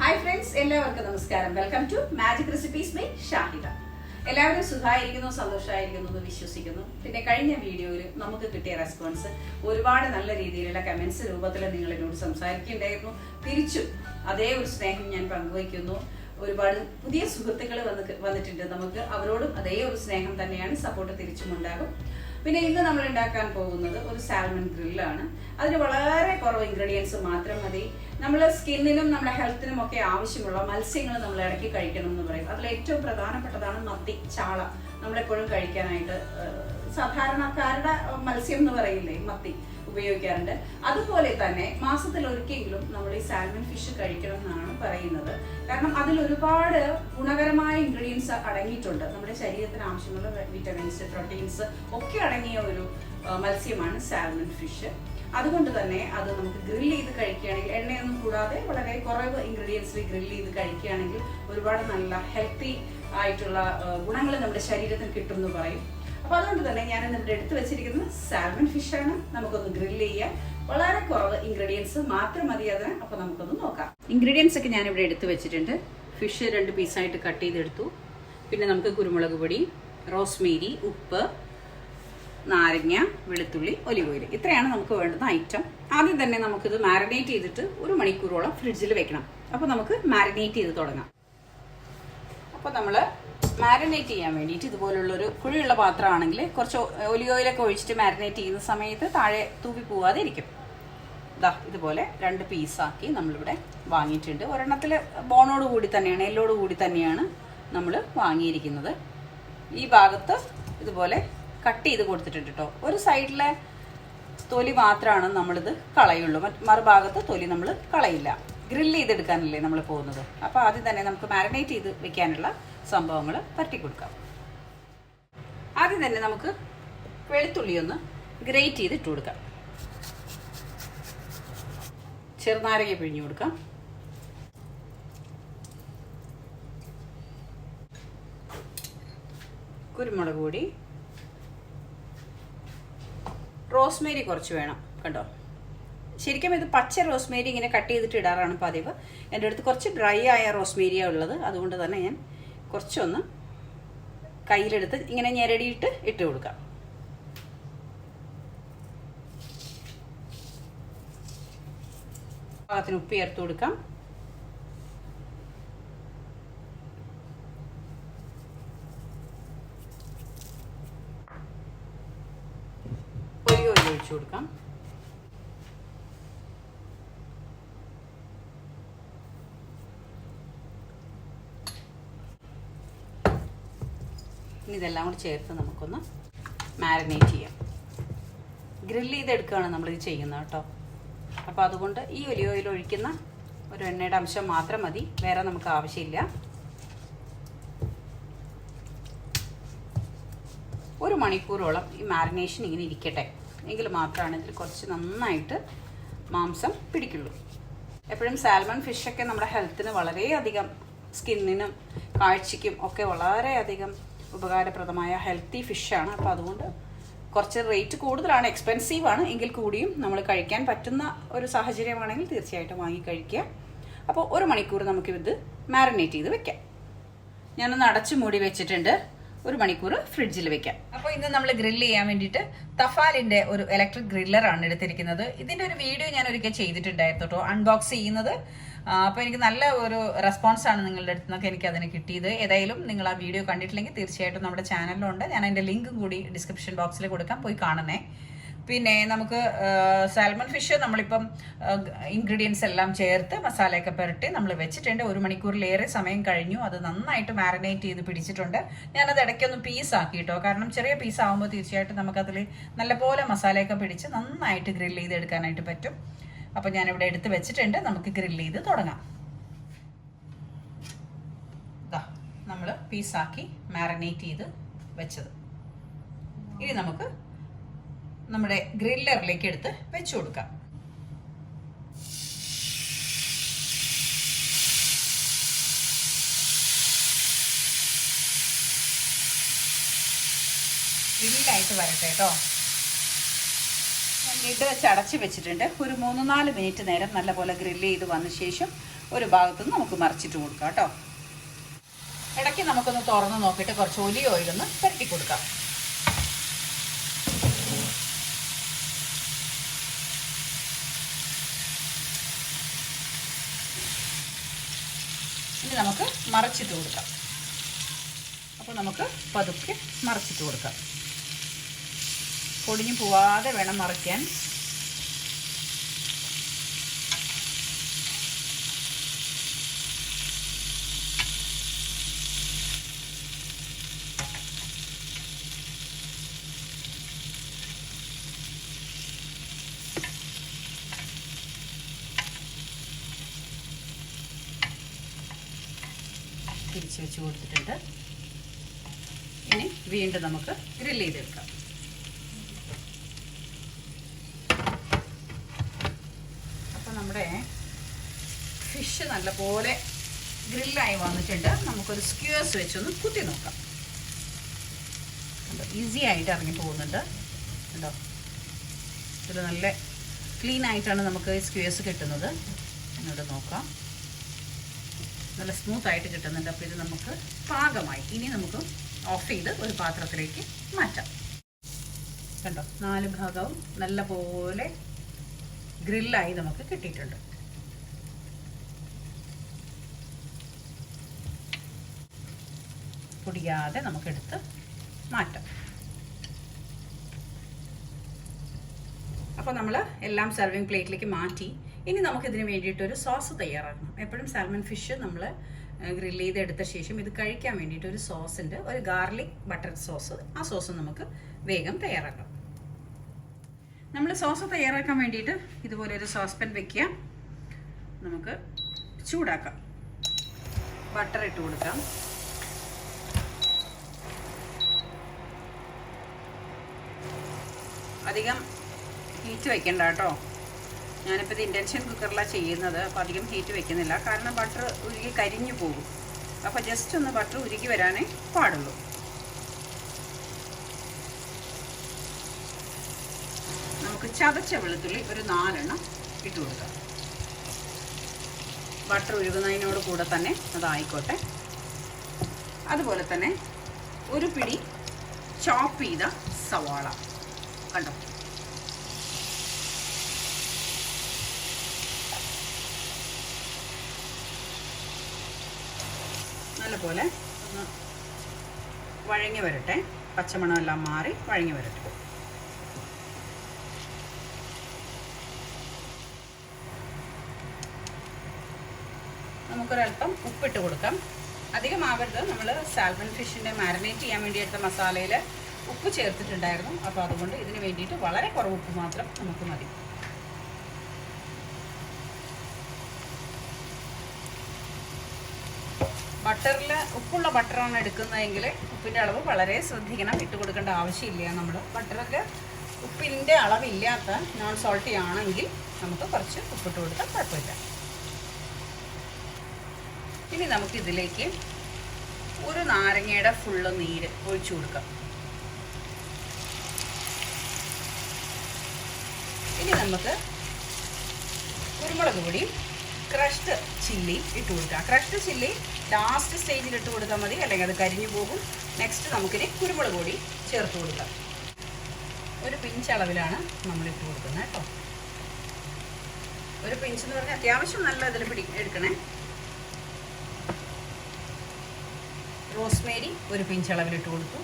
Hi friends, എല്ലാവർക്കും നമസ്കാരം. Welcome to magic recipes by Shahida. എല്ലാവരും സുഖമായിരിക്കുന്നു, സന്തോഷമായിരിക്കുന്നു എന്ന് വിശ്വസിക്കുന്നു. പിന്നെ കഴിഞ്ഞ വീഡിയോയിൽ നമുക്ക് കിട്ടിയ റെസ്പോൺസ് ഒരുപാട് നല്ല രീതിയിലുള്ള കമന്റ്സ് രൂപത്തിൽ നിങ്ങൾ എന്നോട് സംസാരിക്കുകയുണ്ടായിരുന്നു. തിരിച്ചും അതേ ഒരു സ്നേഹം ഞാൻ പങ്കുവയ്ക്കുന്നു. ഒരുപാട് പുതിയ സുഹൃത്തുക്കൾ വന്നിട്ടുണ്ട്. നമുക്ക് അവരോടും അതേ ഒരു സ്നേഹം തന്നെയാണ്, സപ്പോർട്ട് തിരിച്ചും ഉണ്ടാകും. പിന്നെ ഇന്ന് നമ്മൾ ഉണ്ടാക്കാൻ പോകുന്നത് ഒരു സാൽമൺ ഗ്രില്ലാണ്. അതിന് വളരെ കുറവ് ഇൻഗ്രീഡിയൻസ് മാത്രം മതി. നമ്മുടെ സ്കിന്നിനും നമ്മുടെ ഹെൽത്തിനും ഒക്കെ ആവശ്യമുള്ള മത്സ്യങ്ങൾ നമ്മൾ ഇടയ്ക്ക് കഴിക്കണം എന്ന് പറയും. അതിൽ ഏറ്റവും പ്രധാനപ്പെട്ടതാണ് മത്തി, ചാള. നമ്മളെപ്പോഴും കഴിക്കാനായിട്ട് സാധാരണക്കാരുടെ മത്സ്യം എന്ന് പറയില്ലേ, മത്തി ഉപയോഗിക്കാറുണ്ട്. അതുപോലെ തന്നെ മാസത്തിൽ ഒരിക്കലെങ്കിലും നമ്മൾ ഈ സാൽമൺ ഫിഷ് കഴിക്കണം എന്നാണ് പറയുന്നത്. കാരണം അതിൽ ഒരുപാട് ഗുണകരമായ ഇൻഗ്രീഡിയൻസ് അടങ്ങിയിട്ടുണ്ട്. നമ്മുടെ ശരീരത്തിന് ആവശ്യമുള്ള വിറ്റമിൻസ്, പ്രോട്ടീൻസ് ഒക്കെ അടങ്ങിയ ഒരു മത്സ്യമാണ് സാൽമൺ ഫിഷ്. അതുകൊണ്ട് തന്നെ അത് നമുക്ക് ഗ്രിൽ ചെയ്ത് കഴിക്കുകയാണെങ്കിൽ, എണ്ണയൊന്നും കൂടാതെ വളരെ കുറവ് ഇൻഗ്രീഡിയൻസിൽ ഗ്രിൽ ചെയ്ത് കഴിക്കുകയാണെങ്കിൽ ഒരുപാട് നല്ല ഹെൽത്തി ആയിട്ടുള്ള ഗുണങ്ങൾ നമ്മുടെ ശരീരത്തിന് കിട്ടും എന്ന് പറയും. അപ്പൊ അതുകൊണ്ട് തന്നെ ഞാൻ ഇവിടെ എടുത്തു വെച്ചിരിക്കുന്നത് സാൽമൺ ഫിഷാണ്. നമുക്കൊന്ന് ഗ്രില്ല് ചെയ്യാം. വളരെ കുറവ് ഇൻഗ്രീഡിയൻസ് മാത്രം മതി അതിന്. അപ്പൊ നമുക്കൊന്ന് നോക്കാം. ഇൻഗ്രീഡിയൻസ് ഒക്കെ ഞാൻ ഇവിടെ എടുത്തു വെച്ചിട്ടുണ്ട്. ഫിഷ് 2 പീസായിട്ട് കട്ട് ചെയ്തെടുത്തു. പിന്നെ നമുക്ക് കുരുമുളക് പൊടി, റോസ്മേരി, ഉപ്പ്, നാരങ്ങ, വെളുത്തുള്ളി, ഒലിവ് ഓയിൽ, ഇത്രയാണ് നമുക്ക് വേണ്ടുന്ന ഐറ്റം. ആദ്യം തന്നെ നമുക്കിത് മാരിനേറ്റ് ചെയ്തിട്ട് 1 മണിക്കൂറോളം ഫ്രിഡ്ജിൽ വെക്കണം. അപ്പോൾ നമുക്ക് മാരിനേറ്റ് ചെയ്ത് തുടങ്ങാം. അപ്പോൾ നമ്മൾ മാരിനേറ്റ് ചെയ്യാൻ വേണ്ടിയിട്ട് ഇതുപോലുള്ളൊരു കുഴിയുള്ള പാത്രമാണെങ്കിൽ കുറച്ച് ഒലിവ് ഓയിലൊക്കെ ഒഴിച്ചിട്ട് മാരിനേറ്റ് ചെയ്യുന്ന സമയത്ത് താഴെ തൂവി പോവാതെ ഇരിക്കും. ഇതാ ഇതുപോലെ 2 പീസാക്കി നമ്മളിവിടെ വാങ്ങിയിട്ടുണ്ട്. ഒരെണ്ണത്തിൽ ബോണോട് കൂടി തന്നെയാണ്, എല്ലോട് കൂടി തന്നെയാണ് നമ്മൾ വാങ്ങിയിരിക്കുന്നത്. ഈ ഭാഗത്ത് ഇതുപോലെ കട്ട് ചെയ്ത് കൊടുത്തിട്ടുണ്ട് കേട്ടോ. ഒരു സൈഡിലെ തൊലി മാത്രമാണ് നമ്മളിത് കളയുള്ളൂ, മറുഭാഗത്ത് തൊലി നമ്മൾ കളയില്ല. ഗ്രില്ല് ചെയ്തെടുക്കാനല്ലേ നമ്മൾ പോകുന്നത്. അപ്പോൾ ആദ്യം തന്നെ നമുക്ക് മാരിനേറ്റ് ചെയ്ത് വെക്കാനുള്ള സംഭവങ്ങൾ പരട്ടി കൊടുക്കാം. ആദ്യം തന്നെ നമുക്ക് വെളുത്തുള്ളി ഒന്ന് ഗ്രേറ്റ് ചെയ്ത് ഇട്ട് കൊടുക്കാം. ചെറുനാരങ്ങ പിഴിഞ്ഞു കൊടുക്കാം. കുരുമുളക് പൊടി, റോസ്മേരി കുറച്ച് വേണം കണ്ടോ. ശരിക്കും ഇത് പച്ച റോസ്മേരി ഇങ്ങനെ കട്ട് ചെയ്തിട്ട് ഇടാറാണ് പതിവ്. എൻ്റെ അടുത്ത് കുറച്ച് ഡ്രൈ ആയ റോസ്മേരിയാണ് ഉള്ളത്. അതുകൊണ്ട് തന്നെ ഞാൻ കുറച്ചൊന്ന് കയ്യിലെടുത്ത് ഇങ്ങനെ ഞെരടിയിട്ട് ഇട്ട് കൊടുക്കാം. പാകത്തിന് ഉപ്പ് ചേർത്ത് കൊടുക്കാം. ഒഴിച്ചു കൊടുക്കാം. ഇനി ഇതെല്ലാം കൂടി ചേർത്ത് നമുക്കൊന്ന് മാരിനേറ്റ് ചെയ്യാം. ഗ്രില്ല് ചെയ്തെടുക്കുകയാണ് നമ്മളിത് ചെയ്യുന്നത് കേട്ടോ. അപ്പോൾ അതുകൊണ്ട് ഈ ഒലിവ് ഓയിൽ ഒഴിക്കുന്ന ഒരു എണ്ണയുടെ അംശം മാത്രം മതി, വേറെ നമുക്ക് ആവശ്യമില്ല. 1 മണിക്കൂറോളം ഈ മാരിനേഷൻ ഇങ്ങനെ ഇരിക്കട്ടെ, എങ്കിൽ മാത്രമാണ് ഇതിൽ കുറച്ച് നന്നായിട്ട് മാംസം പിടിക്കുള്ളൂ. എപ്പോഴും സാൽമൺ ഫിഷൊക്കെ നമ്മുടെ ഹെൽത്തിന് വളരെയധികം, സ്കിന്നിനും കാഴ്ചയ്ക്കും ഒക്കെ വളരെയധികം ഉപകാരപ്രദമായ ഹെൽത്തി ഫിഷാണ്. അപ്പോൾ അതുകൊണ്ട് കുറച്ച് റേറ്റ് കൂടുതലാണ്, എക്സ്പെൻസീവാണ്. എങ്കിൽ കൂടിയും നമ്മൾ കഴിക്കാൻ പറ്റുന്ന ഒരു സാഹചര്യമാണെങ്കിൽ തീർച്ചയായിട്ടും വാങ്ങി കഴിക്കുക. അപ്പോൾ 1 മണിക്കൂർ നമുക്കിത് മാരിനേറ്റ് ചെയ്ത് വെക്കാം. ഞാനൊന്ന് അടച്ചു മൂടി വെച്ചിട്ടുണ്ട്. 1 മണിക്കൂർ ഫ്രിഡ്ജിൽ വെക്കാം. അപ്പോൾ ഇന്ന് നമ്മൾ ഗ്രില്ല് ചെയ്യാൻ വേണ്ടിയിട്ട് തഫാലിന്റെ ഒരു ഇലക്ട്രിക് ഗ്രില്ലറാണ് എടുത്തിരിക്കുന്നത്. ഇതിന്റെ ഒരു വീഡിയോ ഞാൻ ഒരിക്കൽ ചെയ്തിട്ടുണ്ടായിരുന്നു കേട്ടോ, അൺബോക്സ് ചെയ്യുന്നത്. അപ്പോൾ എനിക്ക് നല്ല ഒരു റെസ്പോൺസ് ആണ് നിങ്ങളുടെ അടുത്ത് നിന്നൊക്കെ എനിക്ക് അതിന് കിട്ടിയത്. ഏതായാലും നിങ്ങൾ ആ വീഡിയോ കണ്ടിട്ടില്ലെങ്കിൽ തീർച്ചയായിട്ടും നമ്മുടെ ചാനലിലുണ്ട്. ഞാൻ അതിന്റെ ലിങ്കും കൂടി ഡിസ്ക്രിപ്ഷൻ ബോക്സിൽ കൊടുക്കാം, പോയി കാണണേ. പിന്നെ നമുക്ക് സാൽമൺ ഫിഷ് നമ്മളിപ്പം ഇൻഗ്രീഡിയൻസ് എല്ലാം ചേർത്ത് മസാലയൊക്കെ പുരട്ടി നമ്മൾ വെച്ചിട്ടുണ്ട്. 1 മണിക്കൂറിലേറെ സമയം കഴിഞ്ഞു. അത് നന്നായിട്ട് മാരിനേറ്റ് ചെയ്ത് പിടിച്ചിട്ടുണ്ട്. ഞാനത് ഇടയ്ക്കൊന്ന് പീസാക്കി കേട്ടോ, കാരണം ചെറിയ പീസാകുമ്പോൾ തീർച്ചയായിട്ടും നമുക്കതിൽ നല്ലപോലെ മസാലയൊക്കെ പിടിച്ച് നന്നായിട്ട് ഗ്രില്ല് ചെയ്തെടുക്കാനായിട്ട് പറ്റും. അപ്പോൾ ഞാനിവിടെ എടുത്ത് വെച്ചിട്ടുണ്ട്. നമുക്ക് ഗ്രില്ല് ചെയ്ത് തുടങ്ങാം. ഇതാ നമ്മൾ പീസാക്കി മാരിനേറ്റ് ചെയ്ത് വെച്ചത് ഇനി നമുക്ക് നമ്മുടെ ഗ്രില്ലറിലേക്ക് എടുത്ത് വെച്ചു കൊടുക്കാം. ഗ്രില്ലായിട്ട് വരട്ടെ കേട്ടോ. ഇത് വെച്ച് അടച്ച് വെച്ചിട്ടുണ്ട്. ഒരു 3-4 മിനിറ്റ് നേരം നല്ലപോലെ ഗ്രില്ല് ചെയ്ത് വന്ന ശേഷം ഒരു ഭാഗത്തുനിന്ന് നമുക്ക് മറിച്ചിട്ട് കൊടുക്കാം കേട്ടോ. ഇടയ്ക്ക് നമുക്കൊന്ന് തുറന്ന് നോക്കിയിട്ട് കുറച്ച് ഒലിവ് ഓയിലൊന്ന് പുരട്ടി കൊടുക്കാം. ഇനി നമുക്ക് മറിച്ചിട്ട് കൊടുക്കാം. അപ്പോൾ നമുക്ക് പതുക്കെ മറിച്ചിട്ട് കൊടുക്കാം. പൊടിഞ്ഞു പോവാതെ വേണം മറിക്കാൻ. തിരിച്ച് വെച്ച് കൊടുത്തിട്ടുണ്ട്. ഇനി വീണ്ടും നമുക്ക് ഗ്രില്ല് ചെയ്തെടുക്കാം. അപ്പോൾ നമ്മുടെ ഫിഷ് നല്ലപോലെ ഗ്രില്ലായി വന്നിട്ടുണ്ട്. നമുക്കൊരു സ്ക്യൂസ് വെച്ചൊന്ന് കുത്തി നോക്കാം. കണ്ടോ, ഈസി ആയിട്ട് ഇറങ്ങി പോകുന്നുണ്ട്. കണ്ടോ, ഇത് നല്ല ക്ലീൻ ആയിട്ടാണ് നമുക്ക് സ്ക്യൂസ് കിട്ടുന്നത്. എന്നോട് നോക്കാം, നല്ല സ്മൂത്ത് ആയിട്ട് കിട്ടുന്നുണ്ട്. അപ്പോൾ ഇത് നമുക്ക് പാകമായി. ഇനി നമുക്ക് ഓഫ് ചെയ്ത് ഒരു പാത്രത്തിലേക്ക് മാറ്റാം. കണ്ടോ, 4 ഭാഗവും നല്ല പോലെ ഗ്രില്ലായി നമുക്ക് കിട്ടിയിട്ടുണ്ട്. പൊടിയാതെ നമുക്കെടുത്ത് മാറ്റാം. അപ്പോൾ നമ്മൾ എല്ലാം സർവിങ് പ്ലേറ്റിലേക്ക് മാറ്റി. ഇനി നമുക്കിതിന് വേണ്ടിയിട്ടൊരു സോസ് തയ്യാറാക്കണം. എപ്പോഴും സാൽമൺ ഫിഷ് നമ്മൾ ഗ്രില്ല് ചെയ്തെടുത്ത ശേഷം ഇത് കഴിക്കാൻ വേണ്ടിയിട്ട് ഒരു സോസ് ഉണ്ട്, ഒരു ഗാർലിക് ബട്ടർ സോസ്. ആ സോസ് നമുക്ക് വേഗം തയ്യാറാക്കാം. നമ്മൾ സോസ് തയ്യാറാക്കാൻ വേണ്ടിയിട്ട് ഇതുപോലെ ഒരു സോസ് പാൻ വെക്കുക. നമുക്ക് ചൂടാക്കാം. ബട്ടർ ഇട്ട് കൊടുക്കാം. അധികം ഹീറ്റ് വയ്ക്കണ്ട കേട്ടോ. ഞാനിപ്പോൾ ഇത് ഇൻഡക്ഷൻ കുക്കറിലാണ് ചെയ്യുന്നത്. അപ്പോൾ അധികം ഹീറ്റ് വെക്കുന്നില്ല, കാരണം ബട്ടർ ഉരുകി കരിഞ്ഞു പോകും. അപ്പോൾ ജസ്റ്റ് ഒന്ന് ബട്ടർ ഉരുകി വരാനേ പാടുള്ളൂ. നമുക്ക് ചതച്ച വെളുത്തുള്ളി ഒരു 4 എണ്ണം ഇട്ട് കൊടുക്കാം. ബട്ടർ ഉരുകുന്നതിനോട് കൂടെ തന്നെ അതായിക്കോട്ടെ. അതുപോലെ തന്നെ ഒരു പിടി ചോപ്പ് ചെയ്ത സവാള. കണ്ടോ, നല്ലപോലെ ഒന്ന് വഴങ്ങി വരട്ടെ. പച്ചമണമെല്ലാം മാറി വഴങ്ങി വരട്ടെ. നമുക്കൊരൽപ്പം ഉപ്പിട്ട് കൊടുക്കാം. അധികം ആവരുത്. നമ്മൾ സാൽമൺ ഫിഷിൻ്റെ മാരിനേറ്റ് ചെയ്യാൻ വേണ്ടി എടുത്ത മസാലയിൽ ഉപ്പ് ചേർത്തിട്ടുണ്ടായിരുന്നു. അപ്പോൾ അതുകൊണ്ട് ഇതിന് വേണ്ടിയിട്ട് വളരെ കുറവ് ഉപ്പ് മാത്രം നമുക്ക് മതി. ബട്ടറിൽ ഉപ്പുള്ള ബട്ടറാണ് എടുക്കുന്നതെങ്കിൽ ഉപ്പിൻ്റെ അളവ് വളരെ ശ്രദ്ധിക്കണം. ഇട്ട് കൊടുക്കേണ്ട ആവശ്യമില്ല. നമ്മൾ ബട്ടറൊക്കെ ഉപ്പിൻ്റെ അളവില്ലാത്ത നോൺ സോൾട്ടി ആണെങ്കിൽ നമുക്ക് കുറച്ച് ഉപ്പിട്ട് കൊടുത്താൽ കുഴപ്പമില്ല. ഇനി നമുക്കിതിലേക്ക് ഒരു നാരങ്ങയുടെ ഫുള്ള് നീര് ഒഴിച്ചു കൊടുക്കാം. ഇനി നമുക്ക് കുരുമുളക് പൊടി, ക്രഷ്ഡ് ചില്ലി ഇട്ട് കൊടുക്കാം. ക്രഷ്ഡ് ചില്ലി ലാസ്റ്റ് സ്റ്റേജിൽ ഇട്ട് കൊടുത്താൽ മതി, അല്ലെങ്കിൽ അത് കരിഞ്ഞു പോകും. നെക്സ്റ്റ് നമുക്കിനി കുരുമുളക് പൊടി ചേർത്ത് കൊടുക്കാം. ഒരു പിഞ്ച് അളവിലാണ് നമ്മൾ ഇട്ട് കൊടുക്കുന്നത് കേട്ടോ. ഒരു പിഞ്ച് എന്ന് പറഞ്ഞാൽ അത്യാവശ്യം നല്ല ഇതിൽ എടുക്കണേ. റോസ്മേരി ഒരു പിഞ്ച് അളവിലിട്ട് കൊടുത്തു.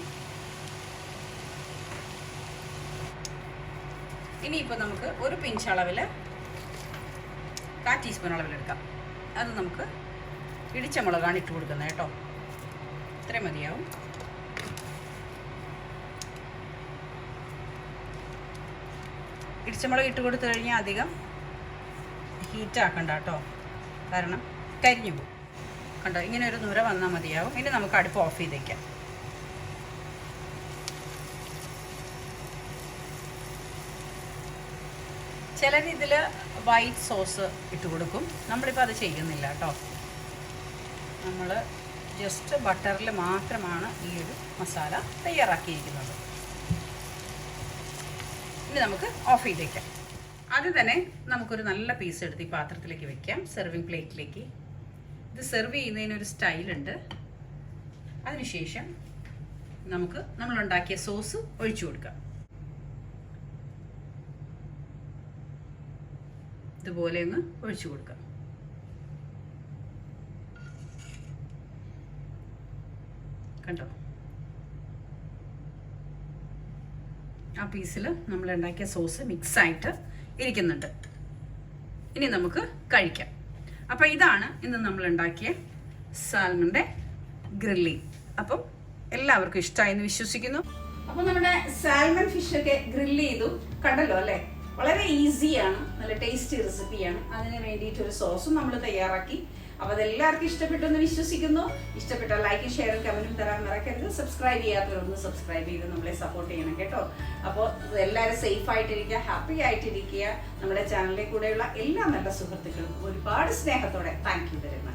ഇനിയിപ്പോൾ നമുക്ക് ഒരു പിഞ്ച് അളവിൽ 1/4 ടീസ്പൂൺ അളവിലെടുക്കാം. അത് നമുക്ക് ഇടിച്ച മുളകാണ് ഇട്ട് കൊടുക്കുന്നത് കേട്ടോ. ഇത്രയും മതിയാവും. ഇടിച്ച മുളക് ഇട്ട് കൊടുത്തു കഴിഞ്ഞാൽ അധികം ഹീറ്റാക്കണ്ട കേട്ടോ, കാരണം കരിഞ്ഞു പോകും. കണ്ടോ, ഇങ്ങനെ ഒരു നുര വന്നാൽ മതിയാവും. ഇനി നമുക്ക് അടുപ്പ് ഓഫ് ചെയ്തേക്കാം. ചിലർ ഇതിൽ വൈറ്റ് സോസ് ഇട്ട് കൊടുക്കും. നമ്മളിപ്പോൾ അത് ചെയ്യുന്നില്ല കേട്ടോ. നമ്മൾ ജസ്റ്റ് ബട്ടറിൽ മാത്രമാണ് ഈ ഒരു മസാല തയ്യാറാക്കിയിരിക്കുന്നത്. ഇനി നമുക്ക് ഓഫ് ചെയ്തേക്കാം. ആദ്യം തന്നെ നമുക്കൊരു നല്ല പീസ് എടുത്ത് ഈ പാത്രത്തിലേക്ക് വെക്കാം, സെർവിങ് പ്ലേറ്റിലേക്ക്. ഇത് സെർവ് ചെയ്യുന്നതിനൊരു സ്റ്റൈലുണ്ട്. അതിനുശേഷം നമുക്ക് നമ്മളുണ്ടാക്കിയ സോസ് ഒഴിച്ചു കൊടുക്കാം. ഇതുപോലെ ഒന്ന് ഒഴിച്ചു കൊടുക്കാം. കണ്ടോ, ആ പീസിൽ നമ്മൾ ഉണ്ടാക്കിയ സോസ് മിക്സ് ആയിട്ട് ഇരിക്കുന്നുണ്ട്. ഇനി നമുക്ക് കഴിക്കാം. അപ്പം ഇതാണ് ഇന്ന് നമ്മൾ ഉണ്ടാക്കിയ സാൽമന്റെ ഗ്രില്ലിംഗ്. അപ്പം എല്ലാവർക്കും ഇഷ്ടമായെന്ന് വിശ്വസിക്കുന്നു. അപ്പം നമ്മുടെ സാൽമൺ ഫിഷൊക്കെ ഗ്രില്ല് ചെയ്തു കണ്ടല്ലോ അല്ലേ. വളരെ ഈസിയാണ്, നല്ല ടേസ്റ്റി റെസിപ്പിയാണ്. അതിന് വേണ്ടിയിട്ട് ഒരു സോസും നമ്മൾ തയ്യാറാക്കി. അപ്പോൾ അതെല്ലാവർക്കും ഇഷ്ടപ്പെട്ടു എന്ന് വിശ്വസിക്കുന്നു. ഇഷ്ടപ്പെട്ടാൽ ലൈക്കും ഷെയറും കമന്റും തരാൻ മറക്കരുത്. സബ്സ്ക്രൈബ് ചെയ്യാത്തവരൊന്ന് സബ്സ്ക്രൈബ് ചെയ്ത് നമ്മളെ സപ്പോർട്ട് ചെയ്യണം കേട്ടോ. അപ്പോൾ എല്ലാവരും സേഫ് ആയിട്ടിരിക്കുക, ഹാപ്പി ആയിട്ടിരിക്കുക. നമ്മുടെ ചാനലിൽ കൂടെയുള്ള എല്ലാ നല്ല സുഹൃത്തുക്കളും ഒരുപാട് സ്നേഹത്തോടെ താങ്ക് യു തരുന്നു.